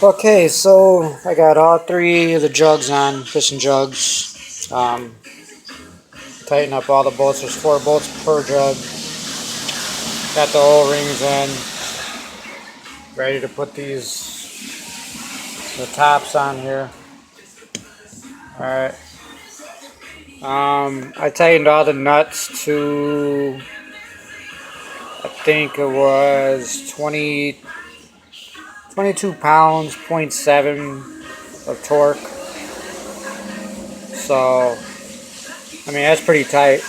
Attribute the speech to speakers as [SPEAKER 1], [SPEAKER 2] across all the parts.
[SPEAKER 1] Okay, so I got all three of the jugs on, piston jugs. Tighten up all the bolts. There's 4 bolts per jug. Got the O-rings in. Ready to put the tops on here. Alright. I tightened all the nuts to, I think it was 22 pounds, .7 of torque. So, I mean, that's pretty tight.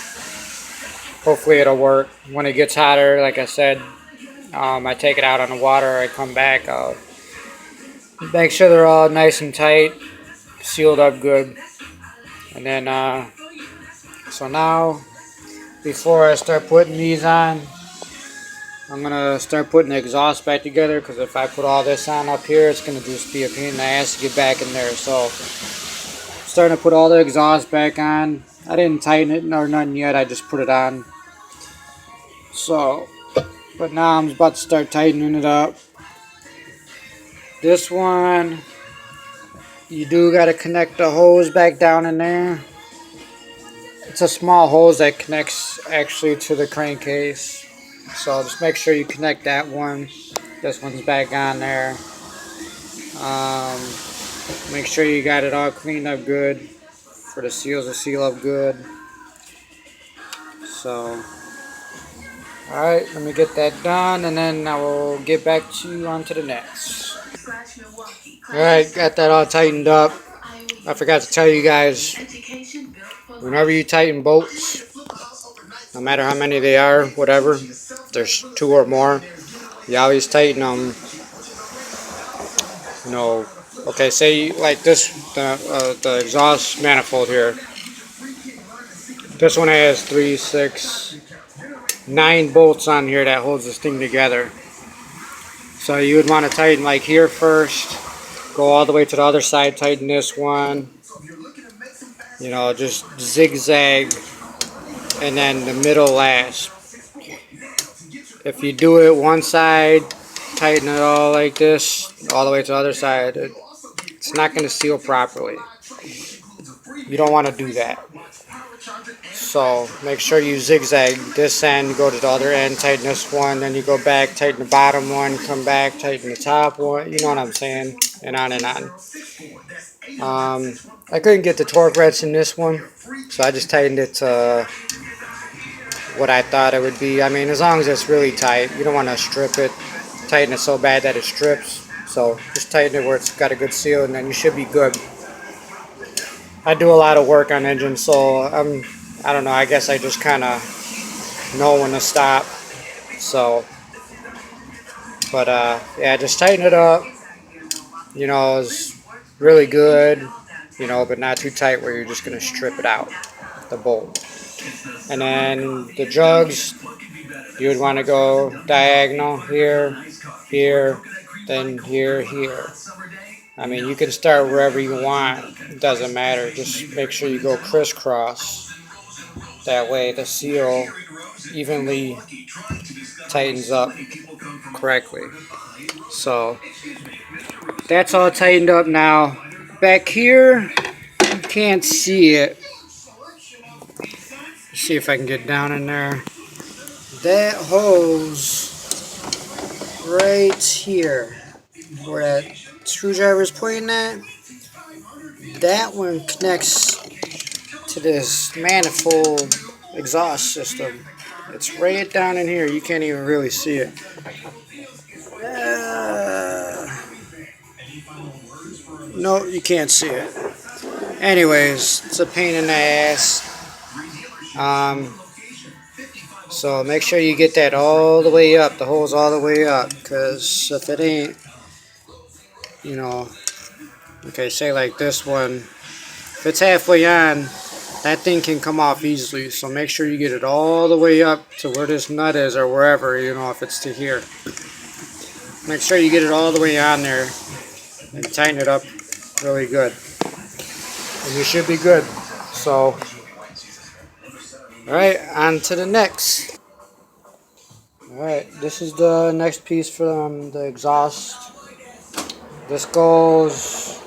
[SPEAKER 1] Hopefully it'll work. When it gets hotter, like I said, I take it out on the water. I come back. I'll make sure they're all nice and tight, sealed up good. And then, so now, before I start putting these on, I'm going to start putting the exhaust back together, because if I put all this on up here, it's going to just be a pain in the ass to get back in there. So, starting to put all the exhaust back on. I didn't tighten it or nothing yet. I just put it on. So, but now I'm about to start tightening it up. This one, you do got to connect the hose back down in there. It's a small hose that connects actually to the crankcase. So just make sure you connect that one. This one's back on there. Make sure you got it all cleaned up good for the seals to seal up good. So, alright, let me get that done, and then I will get back to you on to the next. Alright, got that all tightened up. I forgot to tell you guys, whenever you tighten bolts, no matter how many they are, whatever, if there's 2 or more, you always tighten them, okay, say like this, the exhaust manifold here. This one has 3, 6, 9 bolts on here that holds this thing together. So you would want to tighten like here first, go all the way to the other side, tighten this one, just zigzag, and then the middle last. If you do it one side, tighten it all like this, all the way to the other side, it's not going to seal properly. You don't want to do that. So make sure you zigzag this end, go to the other end, tighten this one, then you go back, tighten the bottom one, come back, tighten the top one, you know what I'm saying, and on and on. I couldn't get the torque wrench in this one, so I just tightened it to what I thought it would be. I mean, as long as it's really tight, you don't want to strip it, tighten it so bad that it strips. So just tighten it where it's got a good seal, and then you should be good. I do a lot of work on engines, so I don't know, I guess I just kind of know when to stop. So, but yeah, just tighten it up. It's really good, but not too tight where you're just going to strip it out, the bolt. And then the jugs, you would want to go diagonal here, here, then here, here. I mean, you can start wherever you want. It doesn't matter. Just make sure you go crisscross. That way the seal evenly tightens up correctly. So, that's all tightened up now. Back here, you can't see it. See if I can get down in there. That hose right here, where that screwdriver is pointing at, that one connects to this manifold exhaust system. It's right down in here. You can't even really see it. No, you can't see it. Anyways, it's a pain in the ass. So make sure you get that all the way up, the hose all the way up, because if it ain't, okay, say like this one, if it's halfway on, that thing can come off easily. So make sure you get it all the way up to where this nut is, or wherever, if it's to here. Make sure you get it all the way on there and tighten it up really good, and you should be good. So, alright, on to the next. Alright, this is the next piece from the exhaust. This goes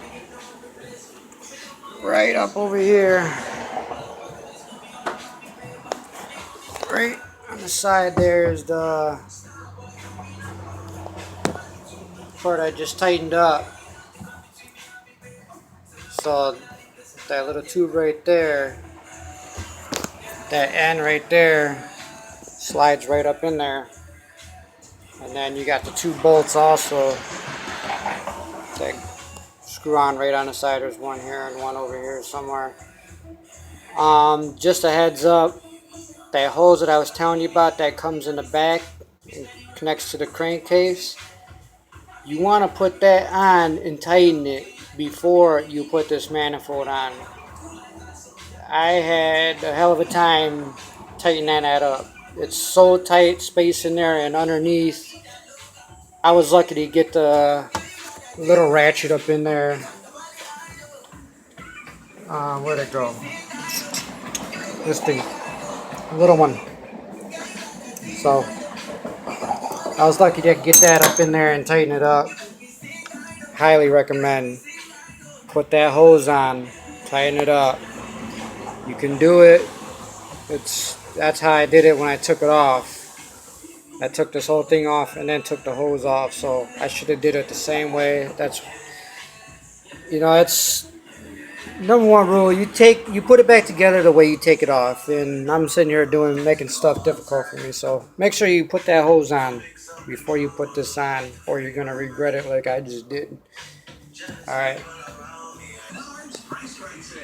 [SPEAKER 1] right up over here. Right on the side there is the part I just tightened up. So that little tube right there, that end right there, slides right up in there. And then you got the two bolts also that screw on right on the side. There's one here and one over here somewhere. Just a heads up, that hose that I was telling you about that comes in the back and connects to the crankcase, you want to put that on and tighten it before you put this manifold on. I had a hell of a time tightening that up. It's so tight space in there, and underneath I was lucky to get the little ratchet up in there. Where'd it go? This thing, little one. So I was lucky to get that up in there and tighten it up. Highly recommend. Put that hose on, tighten it up. You can do it. That's how I did it when I took it off. I took this whole thing off and then took the hose off. So I should have did it the same way. That's, you know, it's number one rule. You put it back together the way you take it off. And I'm sitting here making stuff difficult for me. So make sure you put that hose on before you put this on, or you're gonna regret it like I just did. All right.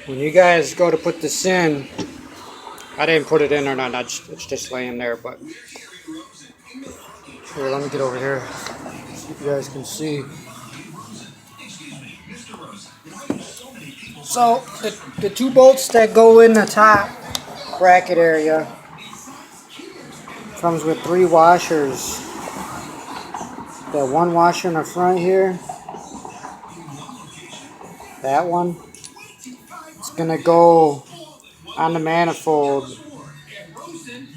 [SPEAKER 1] When you guys go to put this in, I didn't put it in or not. It's just laying there. But here, let me get over here so you guys can see. So the two bolts that go in the top bracket area comes with 3 washers. That one washer in the front here, that one, it's gonna go on the manifold,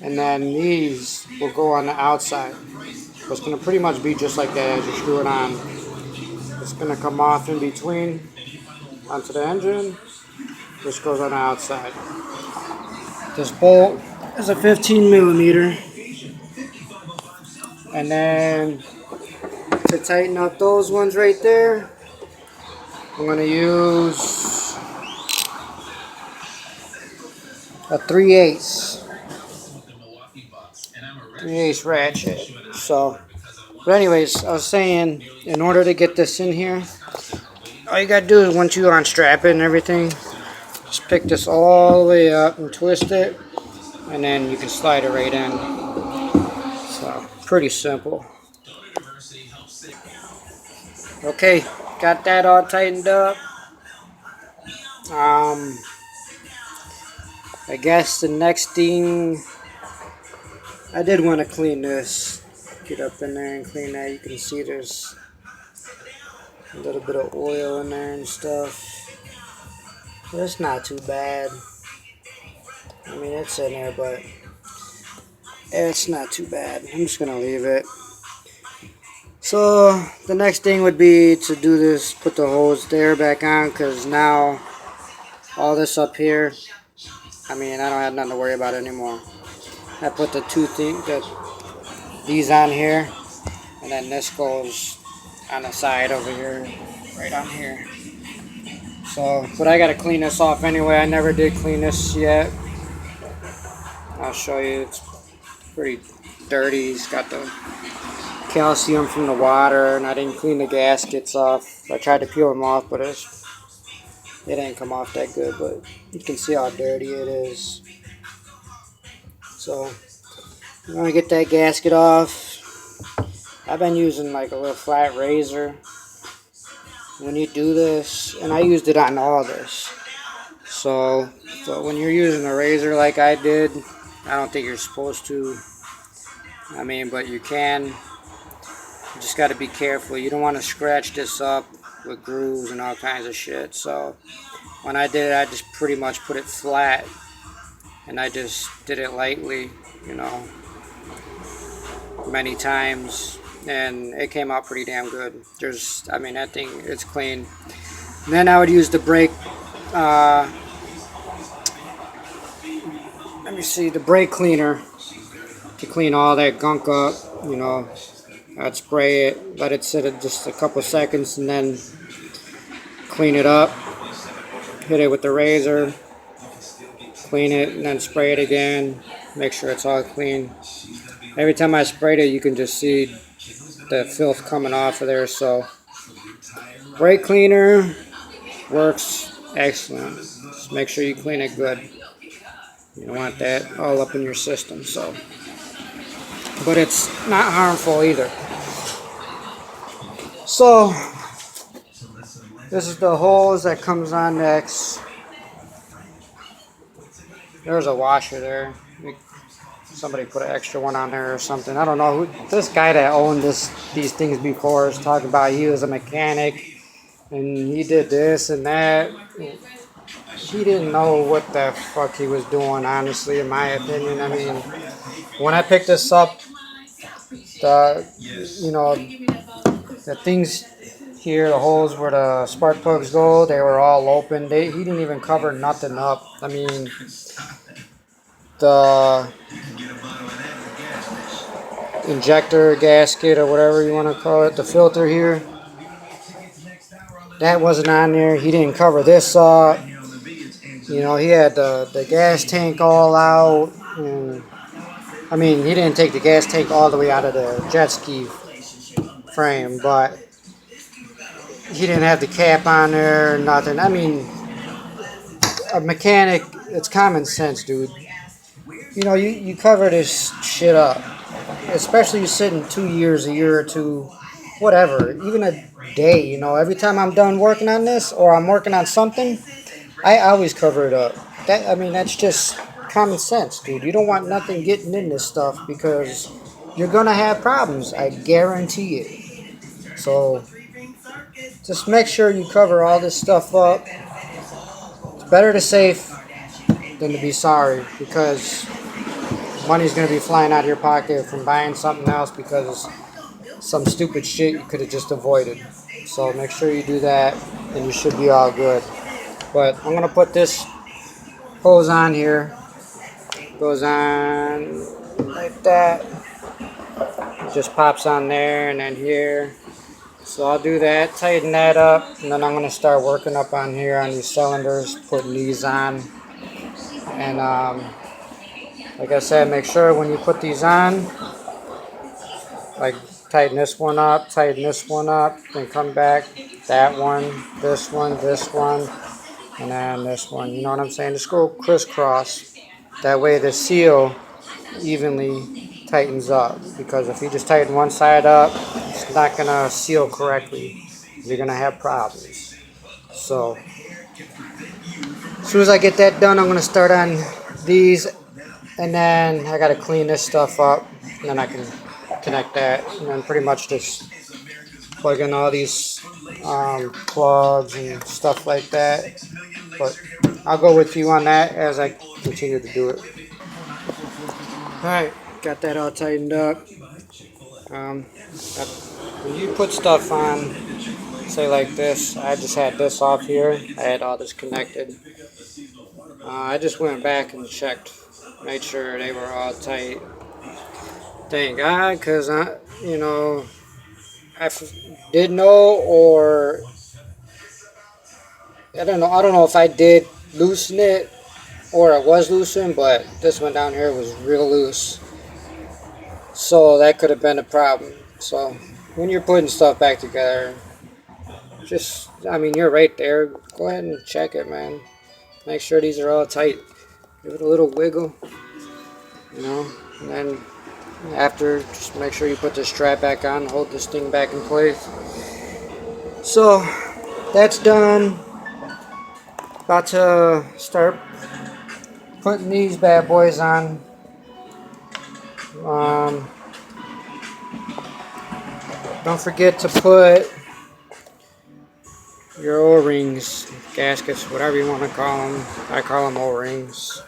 [SPEAKER 1] and then these will go on the outside. So it's gonna pretty much be just like that as you screw it on. It's gonna come off in between onto the engine. This goes on the outside. This bolt is a 15 millimeter, and then to tighten up those ones right there, I'm going to use a 3/8 ratchet. So, but anyways, I was saying, in order to get this in here, all you got to do is once you unstrap it and everything, just pick this all the way up and twist it, and then you can slide it right in. So, pretty simple. Okay, got that all tightened up. I guess the next thing, I did want to clean this. Get up in there and clean that. You can see there's a little bit of oil in there and stuff. But it's not too bad. I mean, it's in there, but it's not too bad. I'm just going to leave it. So the next thing would be to do this, put the hose there back on, because now all this up here, I mean, I don't have nothing to worry about anymore. I put the these on here, and then this goes on the side over here, right on here. So, but I gotta clean this off anyway. I never did clean this yet. I'll show you. It's pretty dirty. It's got the calcium from the water, and I didn't clean the gaskets off. I tried to peel them off, but it didn't come off that good. But you can see how dirty it is. So I'm gonna get that gasket off. I've been using like a little flat razor when you do this, and I used it on all this. So when you're using a razor like I did, I don't think you're supposed to. I mean, but you can. You just got to be careful. You don't want to scratch this up with grooves and all kinds of shit. So when I did it, I just pretty much put it flat, and I just did it lightly, you know, many times, and it came out pretty damn good. I mean, that thing, it's clean. And then I would use the brake, let me see, the brake cleaner to clean all that gunk up. You know, I'd spray it, let it sit at just a couple seconds, and then clean it up. Hit it with the razor, clean it, and then spray it again. Make sure it's all clean. Every time I sprayed it, you can just see the filth coming off of there. So brake cleaner works excellent. Just make sure you clean it good. You don't want that all up in your system. So, but it's not harmful either. So this is the hose that comes on next. There's a washer there. Somebody put an extra one on there or something. I don't know who this guy that owned these things before is talking about. He was a mechanic and he did this and that. He didn't know what the fuck he was doing, honestly, in my opinion. I mean, when I picked this up, the things here, the holes where the spark plugs go, they were all open. He didn't even cover nothing up. I mean, the injector gasket or whatever you want to call it, the filter here, that wasn't on there. He didn't cover this up. You know, he had the gas tank all out. And, I mean, he didn't take the gas tank all the way out of the jet ski frame, but he didn't have the cap on there or nothing. I mean, a mechanic, it's common sense, dude. You know, you cover this shit up. Especially you sitting 2 years, a year or two, whatever, even a day, you know. Every time I'm done working on this or I'm working on something, I always cover it up. I mean, that's just common sense, dude. You don't want nothing getting in this stuff because you're going to have problems. I guarantee it. So just make sure you cover all this stuff up. It's better to safe than to be sorry, because money's going to be flying out of your pocket from buying something else because some stupid shit you could have just avoided. So make sure you do that and you should be all good. But I'm going to put this hose on here. Goes on like that. It just pops on there and then here. So I'll do that, tighten that up, and then I'm going to start working up on here on these cylinders, putting these on. And like I said, make sure when you put these on, like tighten this one up, then come back, that one, this one, and then this one. You know what I'm saying? Just go crisscross. That way the seal evenly tightens up. Because if you just tighten one side up, it's not going to seal correctly. You're going to have problems. So as soon as I get that done, I'm going to start on these. And then I got to clean this stuff up. And then I can connect that. And then pretty much just plug in all these plugs and stuff like that. But I'll go with you on that as I continue to do it. Alright, got that all tightened up. When you put stuff on, say like this, I just had this off here. I had all this connected. I just went back and checked, made sure they were all tight. Thank God, because I did know, or I don't know if I did loosen it or it was loosened, but this one down here was real loose. So that could have been a problem. So when you're putting stuff back together, you're right there. Go ahead and check it, man. Make sure these are all tight. Give it a little wiggle, and then after, just make sure you put the strap back on, hold this thing back in place. So that's done. About to start putting these bad boys on. Don't forget to put your O-rings, gaskets, whatever you want to call them. I call them O-rings.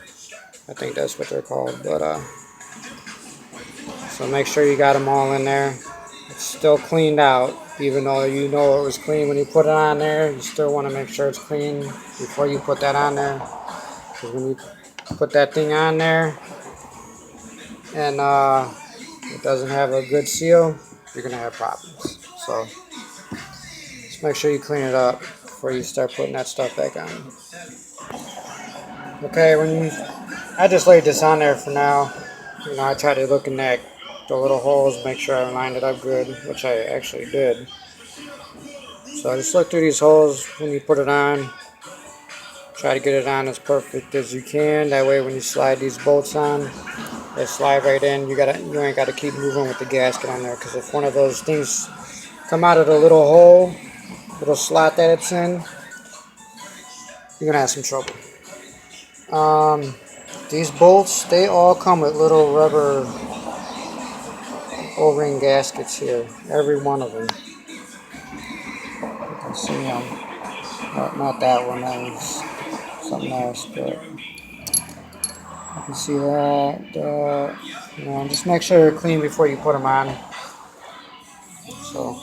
[SPEAKER 1] I think that's what they're called. But so make sure you got them all in there. it's still cleaned out. Even though you know it was clean when you put it on there, you still want to make sure it's clean before you put that on there. Because when you put that thing on there and it doesn't have a good seal, you're going to have problems. So just make sure you clean it up before you start putting that stuff back on. Okay, I just laid this on there for now. You know, I tried to look in the little holes, make sure I lined it up good, which I actually did. So just look through these holes when you put it on. Try to get it on as perfect as you can. That way when you slide these bolts on, they slide right in. You ain't gotta keep moving with the gasket on there, because if one of those things come out of the little hole, little slot that it's in, you're gonna have some trouble. These bolts, they all come with little rubber O-ring gaskets here. Every one of them. You can see them. Not that one, that was something else, but you can see that. You know, just make sure they're clean before you put them on. So